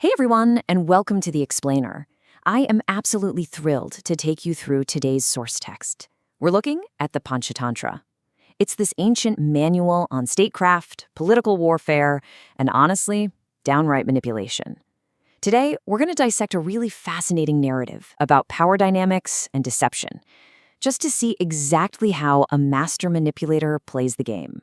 Hey everyone, and welcome to The Explainer. I am absolutely thrilled to take you through today's source text. We're looking at the Panchatantra. It's this ancient manual on statecraft, political warfare, and honestly, downright manipulation. Today, we're going to dissect a really fascinating narrative about power dynamics and deception, just to see exactly how a master manipulator plays the game.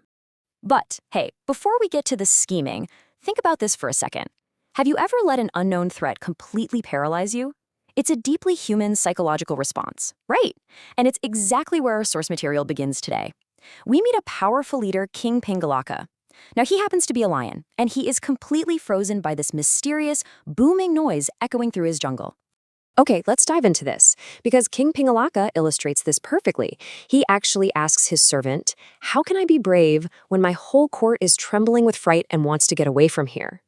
But, hey, before we get to the scheming, think about this for a second. Have you ever let an unknown threat completely paralyze you? It's a deeply human psychological response, right? And it's exactly where our source material begins today. We meet a powerful leader, King Pingalaka. Now, he happens to be a lion, and he is completely frozen by this mysterious, booming noise echoing through his jungle. Okay, let's dive into this, because King Pingalaka illustrates this perfectly. He actually asks his servant, "How can I be brave when my whole court is trembling with fright and wants to get away from here?"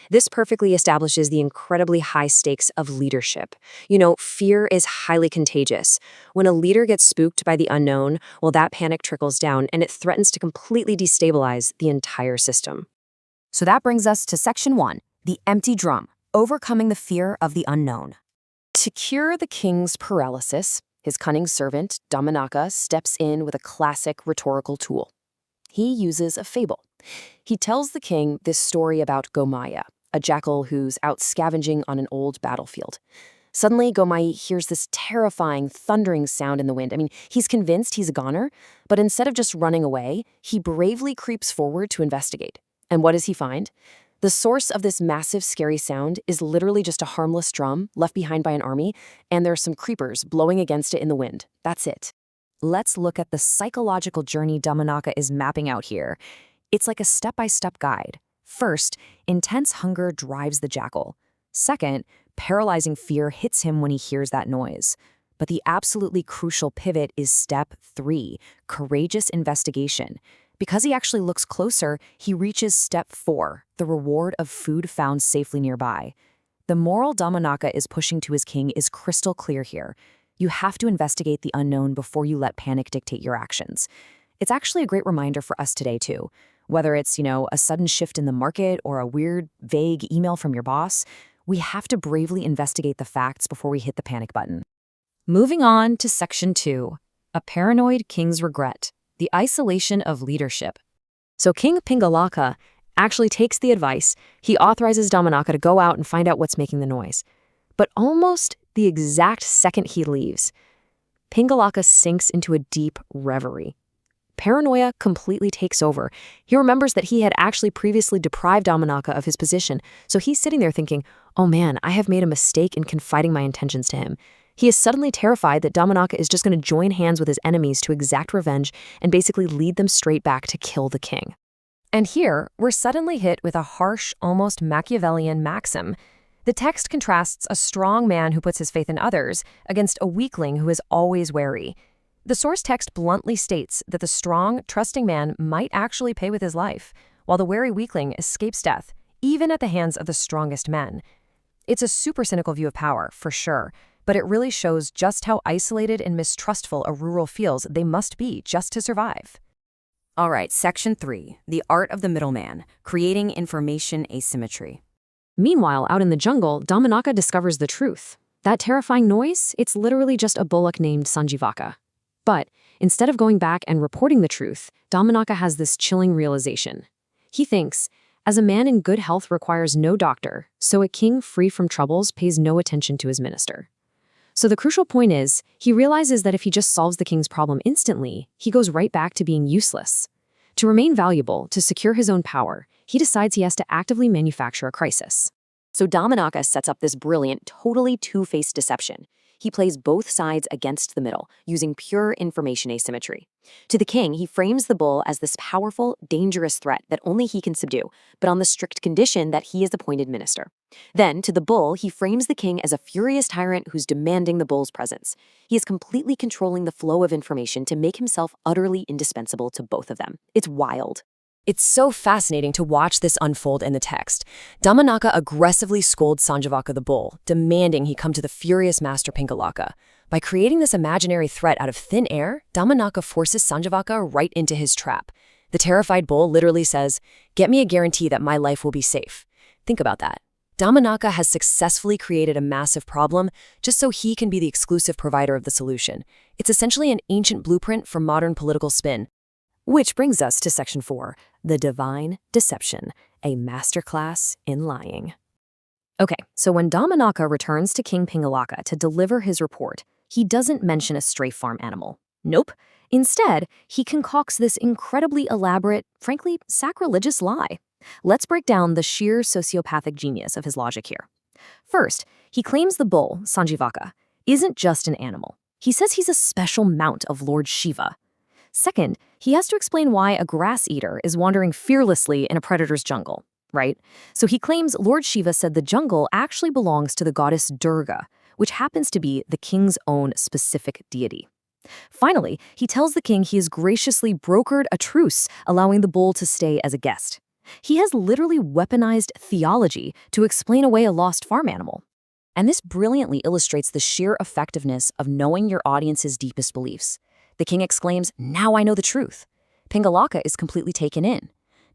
This perfectly establishes the incredibly high stakes of leadership. Fear is highly contagious. When a leader gets spooked by the unknown, well, that panic trickles down and it threatens to completely destabilize the entire system. So that brings us to Section 1, the empty drum, overcoming the fear of the unknown. To cure the king's paralysis, his cunning servant, Damanaka, steps in with a classic rhetorical tool. He uses a fable. He tells the king this story about Gomaya, a jackal who's out scavenging on an old battlefield. Suddenly, Gomaya hears this terrifying, thundering sound in the wind. He's convinced he's a goner, but instead of just running away, he bravely creeps forward to investigate. And what does he find? The source of this massive, scary sound is literally just a harmless drum left behind by an army, and there are some creepers blowing against it in the wind. That's it. Let's look at the psychological journey Damanaka is mapping out here. It's like a step-by-step guide. First, intense hunger drives the jackal. Second, paralyzing fear hits him when he hears that noise. But the absolutely crucial pivot is step 3, courageous investigation. Because he actually looks closer, he reaches step 4, the reward of food found safely nearby. The moral Damanaka is pushing to his king is crystal clear here. You have to investigate the unknown before you let panic dictate your actions. It's actually a great reminder for us today, too. Whether it's, a sudden shift in the market or a weird, vague email from your boss, we have to bravely investigate the facts before we hit the panic button. Moving on to Section 2, a paranoid king's regret, the isolation of leadership. So King Pingalaka actually takes the advice. He authorizes Damanaka to go out and find out what's making the noise. But almost the exact second he leaves, Pingalaka sinks into a deep reverie. Paranoia completely takes over. He remembers that he had actually previously deprived Damanaka of his position, so he's sitting there thinking, oh man, I have made a mistake in confiding my intentions to him. He is suddenly terrified that Damanaka is just going to join hands with his enemies to exact revenge and basically lead them straight back to kill the king. And here, we're suddenly hit with a harsh, almost Machiavellian maxim. The text contrasts a strong man who puts his faith in others against a weakling who is always wary. The source text bluntly states that the strong, trusting man might actually pay with his life, while the wary weakling escapes death, even at the hands of the strongest men. It's a super cynical view of power, for sure, but it really shows just how isolated and mistrustful a ruler feels they must be just to survive. All right, Section 3, the art of the middleman, creating information asymmetry. Meanwhile, out in the jungle, Damanaka discovers the truth. That terrifying noise, it's literally just a bullock named Sanjivaka. But instead of going back and reporting the truth, Damanaka has this chilling realization. He thinks, as a man in good health requires no doctor, so a king free from troubles pays no attention to his minister. So the crucial point is, he realizes that if he just solves the king's problem instantly, he goes right back to being useless. To remain valuable, to secure his own power, he decides he has to actively manufacture a crisis. So Damanaka sets up this brilliant, totally two-faced deception. He plays both sides against the middle, using pure information asymmetry. To the king, he frames the bull as this powerful, dangerous threat that only he can subdue, but on the strict condition that he is appointed minister. Then, to the bull, he frames the king as a furious tyrant who's demanding the bull's presence. He is completely controlling the flow of information to make himself utterly indispensable to both of them. It's wild. It's so fascinating to watch this unfold in the text. Damanaka aggressively scolds Sanjivaka the bull, demanding he come to the furious master Pingalaka. By creating this imaginary threat out of thin air, Damanaka forces Sanjivaka right into his trap. The terrified bull literally says, "Get me a guarantee that my life will be safe." Think about that. Damanaka has successfully created a massive problem just so he can be the exclusive provider of the solution. It's essentially an ancient blueprint for modern political spin. Which brings us to Section 4, the Divine Deception, a masterclass in lying. Okay, so when Damanaka returns to King Pingalaka to deliver his report, he doesn't mention a stray farm animal. Nope. Instead, he concocts this incredibly elaborate, frankly, sacrilegious lie. Let's break down the sheer sociopathic genius of his logic here. First, he claims the bull, Sanjivaka, isn't just an animal. He says he's a special mount of Lord Shiva. Second, he has to explain why a grass eater is wandering fearlessly in a predator's jungle, right? So he claims Lord Shiva said the jungle actually belongs to the goddess Durga, which happens to be the king's own specific deity. Finally, he tells the king he has graciously brokered a truce, allowing the bull to stay as a guest. He has literally weaponized theology to explain away a lost farm animal. And this brilliantly illustrates the sheer effectiveness of knowing your audience's deepest beliefs. The king exclaims, "Now I know the truth." Pingalaka is completely taken in.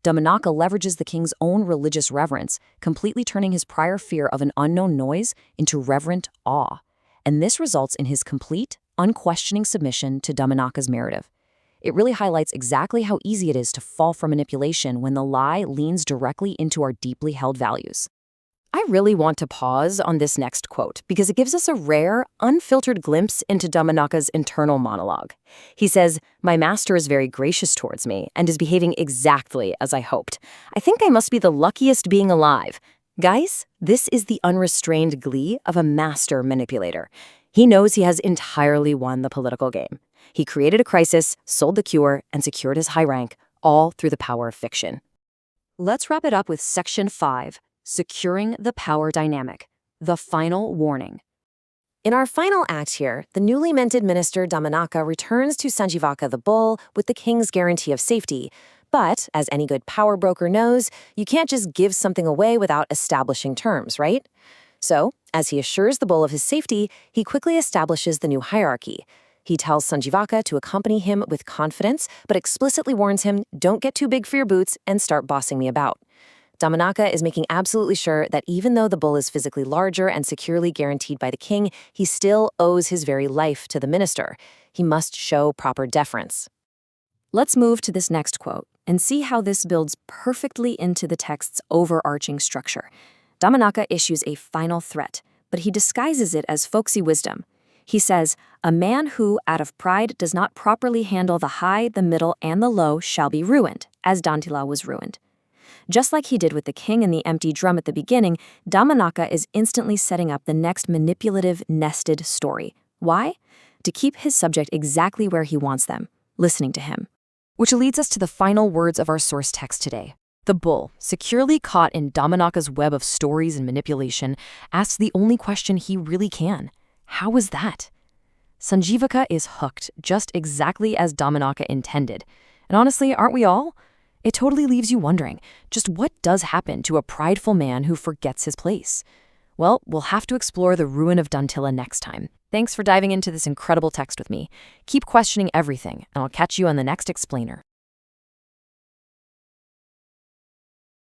Damanaka leverages the king's own religious reverence, completely turning his prior fear of an unknown noise into reverent awe. And this results in his complete, unquestioning submission to Damanaka's narrative. It really highlights exactly how easy it is to fall for manipulation when the lie leans directly into our deeply held values. I really want to pause on this next quote because it gives us a rare, unfiltered glimpse into Damanaka's internal monologue. He says, "My master is very gracious towards me and is behaving exactly as I hoped. I think I must be the luckiest being alive." Guys, this is the unrestrained glee of a master manipulator. He knows he has entirely won the political game. He created a crisis, sold the cure, and secured his high rank, all through the power of fiction. Let's wrap it up with Section 5. Securing the power dynamic, the final warning. In our final act here, the newly minted minister Damanaka returns to Sanjivaka the bull with the king's guarantee of safety. But, as any good power broker knows, you can't just give something away without establishing terms, right? So, as he assures the bull of his safety, he quickly establishes the new hierarchy. He tells Sanjivaka to accompany him with confidence, but explicitly warns him, "Don't get too big for your boots and start bossing me about." Damanaka is making absolutely sure that even though the bull is physically larger and securely guaranteed by the king, he still owes his very life to the minister. He must show proper deference. Let's move to this next quote and see how this builds perfectly into the text's overarching structure. Damanaka issues a final threat, but he disguises it as folksy wisdom. He says, "A man who, out of pride, does not properly handle the high, the middle, and the low shall be ruined, as Dantila was ruined." Just like he did with the king and the empty drum at the beginning, Damanaka is instantly setting up the next manipulative, nested story. Why? To keep his subject exactly where he wants them, listening to him. Which leads us to the final words of our source text today. The bull, securely caught in Damanaka's web of stories and manipulation, asks the only question he really can. How was that? Sanjivaka is hooked, just exactly as Damanaka intended. And honestly, aren't we all? It totally leaves you wondering, just what does happen to a prideful man who forgets his place? Well, we'll have to explore the ruin of Dantila next time. Thanks for diving into this incredible text with me. Keep questioning everything, and I'll catch you on the next explainer.